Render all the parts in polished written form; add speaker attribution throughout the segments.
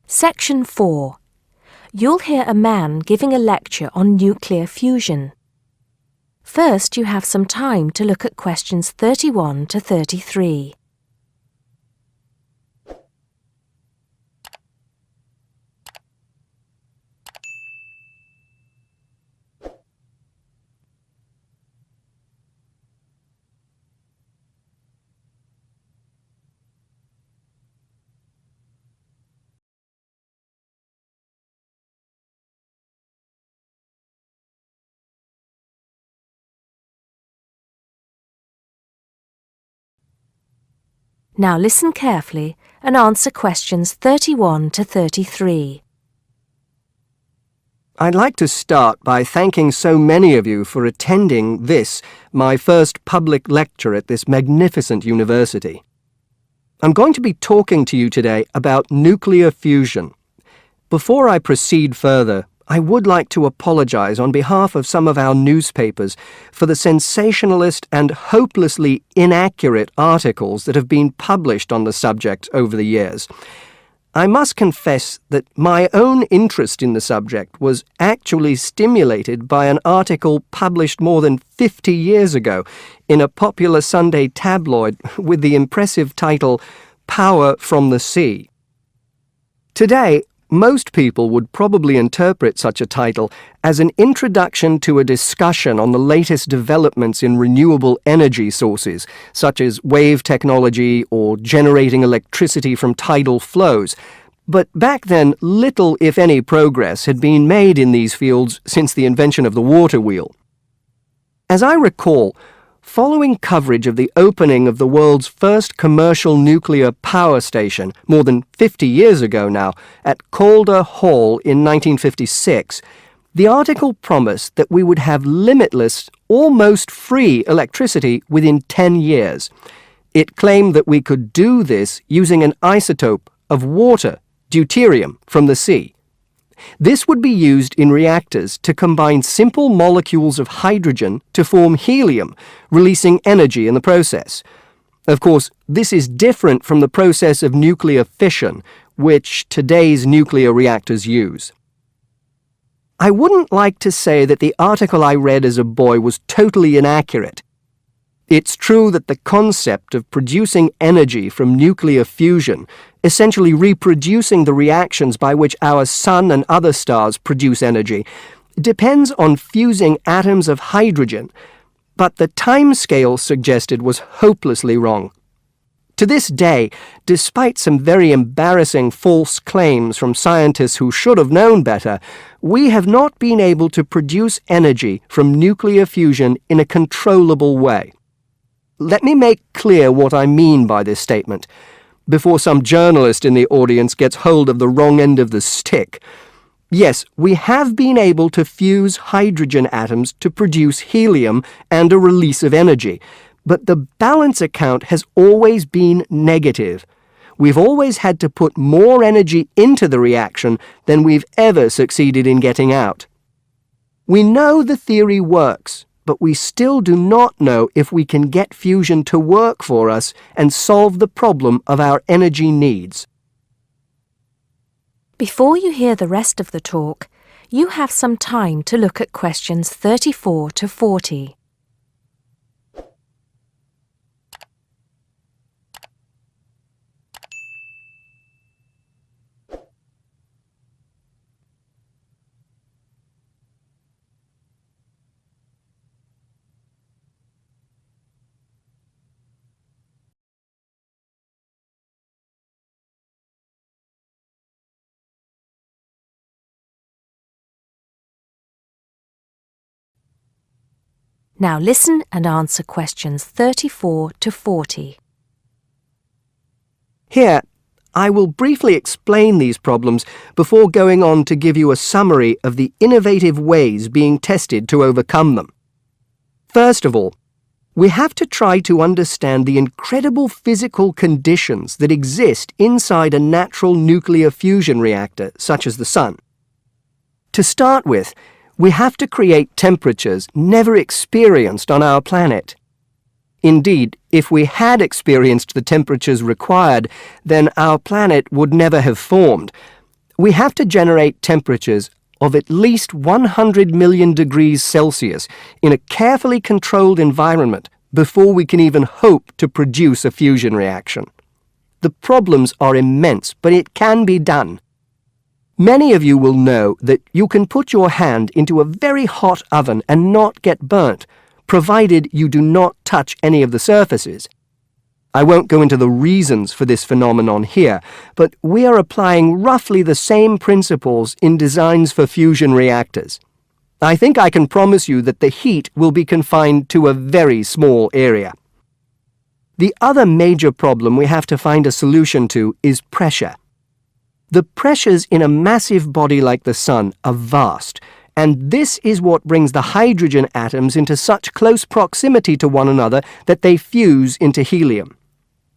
Speaker 1: Section 4. You'll hear a man giving a lecture on nuclear fusion. First, you have some time to look at questions 31 to 33. Now listen carefully and answer questions 31 to 33.
Speaker 2: I'd like to start by thanking so many of you for attending this, my first public lecture at this magnificent university. I'm going to be talking to you today about nuclear fusion. Before I proceed further, I would like to apologize on behalf of some of our newspapers for the sensationalist and hopelessly inaccurate articles that have been published on the subject over the years. I must confess that my own interest in the subject was actually stimulated by an article published more than 50 years ago in a popular Sunday tabloid with the impressive title, "Power from the Sea." Today, most people would probably interpret such a title as an introduction to a discussion on the latest developments in renewable energy sources, such as wave technology or generating electricity from tidal flows. But back then, little, if any, progress had been made in these fields since the invention of the water wheel. As I recall, following coverage of the opening of the world's first commercial nuclear power station, more than 50 years ago now, at Calder Hall in 1956, the article promised that we would have limitless, almost free electricity within 10 years. It claimed that we could do this using an isotope of water, deuterium, from the sea. This would be used in reactors to combine simple molecules of hydrogen to form helium, releasing energy in the process. Of course, this is different from the process of nuclear fission, which today's nuclear reactors use. I wouldn't like to say that the article I read as a boy was totally inaccurate. It's true that the concept of producing energy from nuclear fusion, essentially reproducing the reactions by which our sun and other stars produce energy, depends on fusing atoms of hydrogen, but the timescale suggested was hopelessly wrong. To this day, despite some very embarrassing false claims from scientists who should have known better, we have not been able to produce energy from nuclear fusion in a controllable way. Let me make clear what I mean by this statement, before some journalist in the audience gets hold of the wrong end of the stick. Yes, we have been able to fuse hydrogen atoms to produce helium and a release of energy, but the balance account has always been negative. We've always had to put more energy into the reaction than we've ever succeeded in getting out. We know the theory works, but we still do not know if we can get fusion to work for us and solve the problem of our energy needs.
Speaker 1: Before you hear the rest of the talk, you have some time to look at questions 34 to 40. Now listen and answer questions 34 to 40.
Speaker 2: Here, I will briefly explain these problems before going on to give you a summary of the innovative ways being tested to overcome them. First of all, we have to try to understand the incredible physical conditions that exist inside a natural nuclear fusion reactor, such as the sun. To start with, we have to create temperatures never experienced on our planet. Indeed, if we had experienced the temperatures required, then our planet would never have formed. We have to generate temperatures of at least 100 million degrees Celsius in a carefully controlled environment before we can even hope to produce a fusion reaction. The problems are immense, but it can be done. Many of you will know that you can put your hand into a very hot oven and not get burnt, provided you do not touch any of the surfaces. I won't go into the reasons for this phenomenon here, but we are applying roughly the same principles in designs for fusion reactors. I think I can promise you that the heat will be confined to a very small area. The other major problem we have to find a solution to is pressure. The pressures in a massive body like the Sun are vast, and this is what brings the hydrogen atoms into such close proximity to one another that they fuse into helium.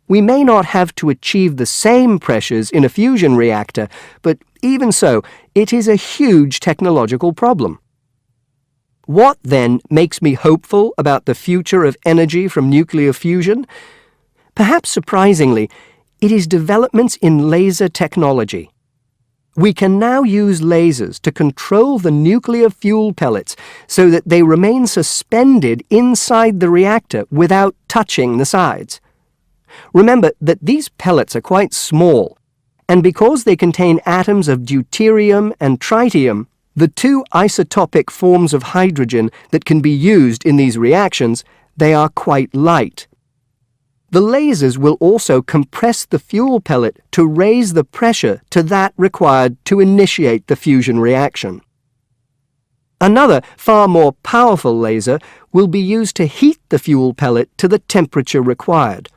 Speaker 2: We may not have to achieve the same pressures in a fusion reactor, but even so, it is a huge technological problem. What, then, makes me hopeful about the future of energy from nuclear fusion? Perhaps surprisingly, it is developments in laser technology. We can now use lasers to control the nuclear fuel pellets so that they remain suspended inside the reactor without touching the sides. Remember that these pellets are quite small, and because they contain atoms of deuterium and tritium, the two isotopic forms of hydrogen that can be used in these reactions, they are quite light. The lasers will also compress the fuel pellet to raise the pressure to that required to initiate the fusion reaction. Another, far more powerful laser will be used to heat the fuel pellet to the temperature required.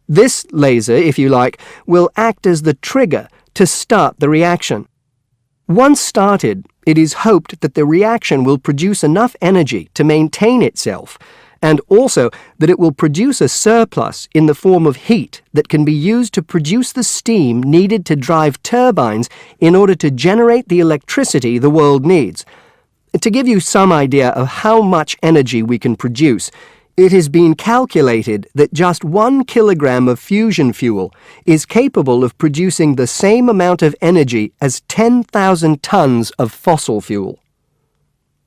Speaker 2: This laser, if you like, will act as the trigger to start the reaction. Once started, it is hoped that the reaction will produce enough energy to maintain itself, and also that it will produce a surplus in the form of heat that can be used to produce the steam needed to drive turbines in order to generate the electricity the world needs. To give you some idea of how much energy we can produce, it has been calculated that just 1 kilogram of fusion fuel is capable of producing the same amount of energy as 10,000 tons of fossil fuel.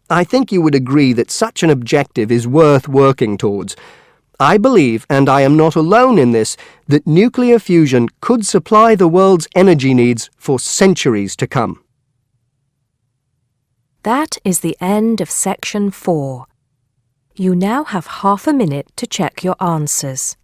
Speaker 2: I think you would agree that such an objective is worth working towards. I believe, and I am not alone in this, that nuclear fusion could supply the world's energy needs for centuries to come.
Speaker 1: That is the end of section 4. You now have half a minute to check your answers.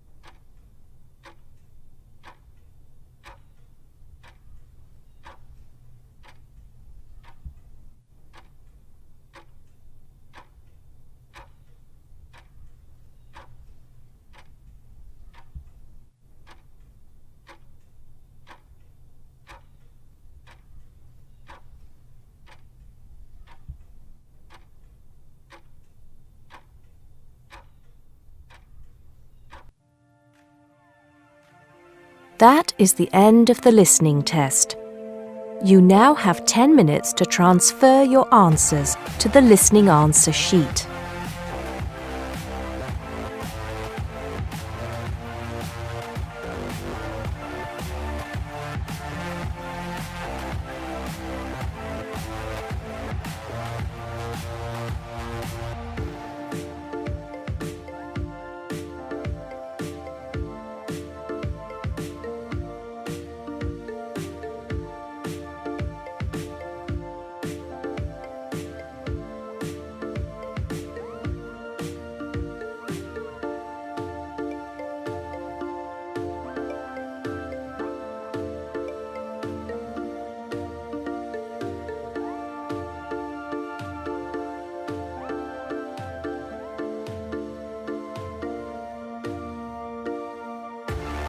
Speaker 1: That is the end of the listening test. You now have 10 minutes to transfer your answers to the listening answer sheet.